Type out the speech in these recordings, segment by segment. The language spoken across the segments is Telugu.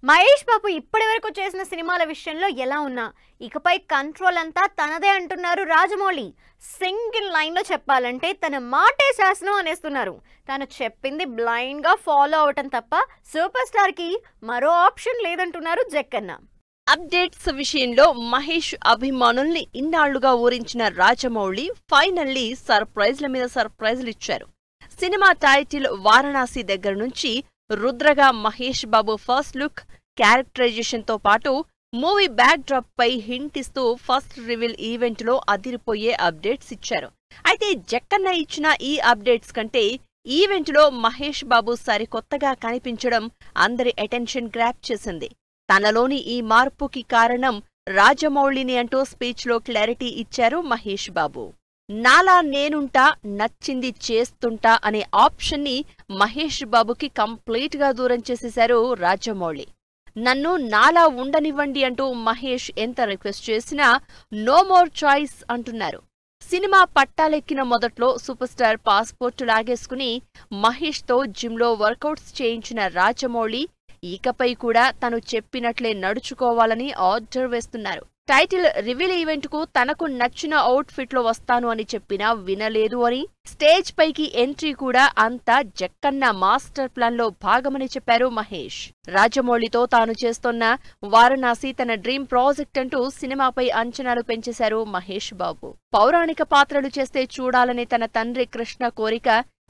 మహేష్ బాబు ఇప్పటివరకు చేసిన సినిమాల విషయంలో ఎలా ఉన్నా ఇకపై కంట్రోల్ అంతా తనదే అంటున్నారు రాజమౌళి. సింగిల్ లైన్లో చెప్పాలంటే తన మాటే శాసనం అనేస్తున్నారు. తను చెప్పింది బ్లైండ్ గా ఫాలో అవటం తప్ప సూపర్ స్టార్ కి మరో ఆప్షన్ లేదంటున్నారు జక్కన్న. అప్డేట్స్ విషయంలో మహేష్ అభిమానుల్ని ఇన్నాళ్లుగా ఊరించిన రాజమౌళి ఫైనల్లీ సర్ప్రైజ్ల మీద సర్ప్రైజ్లు ఇచ్చారు. సినిమా టైటిల్ వారణాసి దగ్గర నుంచి రుద్రగా Mahesh Babu first look, characterisation తో పాటు మూవీ బ్యాక్ డ్రాప్ పై హింట్ ఇస్తూ ఫస్ట్ రివీల్ ఈవెంట్ లో అదిరిపోయే అప్డేట్స్ ఇచ్చారు. అయితే జక్కన్న ఇచ్చిన ఈ అప్డేట్స్ కంటే ఈవెంట్ లో మహేష్ బాబు సరికొత్తగా కనిపించడం అందరి అటెన్షన్ గ్రాప్ చేసింది. తనలోని ఈ మార్పుకి కారణం రాజమౌళిని అంటూ స్పీచ్ లో క్లారిటీ ఇచ్చారు మహేష్ బాబు. నాలా నేనుంటా, నచ్చింది చేస్తుంటా అనే ఆప్షన్ ని మహేష్ బాబుకి కంప్లీట్ గా దూరం చేసేశారు రాజమౌళి. నన్ను నాలా ఉండనివ్వండి అంటూ మహేష్ ఎంత రిక్వెస్ట్ చేసినా నో మోర్ చాయిస్ అంటున్నారు. సినిమా పట్టాలెక్కిన మొదట్లో సూపర్ స్టార్ పాస్పోర్ట్ లాగేసుకుని మహేష్ తో జిమ్ లో వర్కౌట్స్ చేయించిన రాజమౌళి ఇకపై కూడా తను చెప్పినట్లే నడుచుకోవాలని ఆర్డర్ వేస్తున్నారు. టైటిల్ రివీల్ ఈవెంట్ కు తనకు నచ్చిన అవుట్ ఫిట్ లో వస్తాను అని చెప్పినా వినలేదు అని, స్టేజ్ పైకి ఎంట్రీ కూడా అంతా జక్కన్న మాస్టర్ ప్లాన్ లో భాగమని చెప్పారు మహేష్. రాజమౌళితో తాను చేస్తున్న వారణాసి తన డ్రీమ్ ప్రాజెక్ట్ అంటూ సినిమాపై అంచనాలు పెంచేశారు మహేష్ బాబు. పౌరాణిక పాత్రలు చేస్తే చూడాలనే తన తండ్రి కృష్ణ కోరిక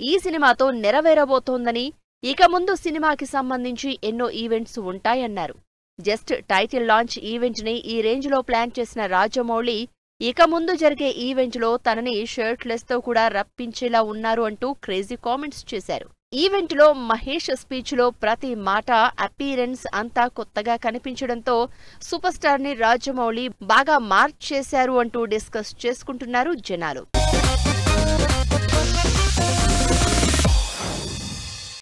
ఈ సినిమాతో నెరవేరబోతోందని, ఇక ముందు సినిమాకి సంబంధించి ఎన్నో ఈవెంట్స్ ఉంటాయన్నారు. జస్ట్ టైటిల్ లాంచ్ ఈవెంట్ ని ఈ రేంజ్ లో ప్లాన్ చేసిన రాజమౌళి ఇక ముందు జరిగే ఈవెంట్ లో తనని షర్ట్లెస్ తో కూడా రప్పించేలా ఉన్నారు అంటూ క్రేజీ కామెంట్స్ చేశారు. ఈవెంట్ లో మహేష్ స్పీచ్ లో ప్రతి మాట, అపీరెన్స్ అంతా కొత్తగా కనిపించడంతో సూపర్ స్టార్ ని రాజమౌళి బాగా మార్చేశారు అంటూ డిస్కస్ చేసుకుంటున్నారు జనాలు.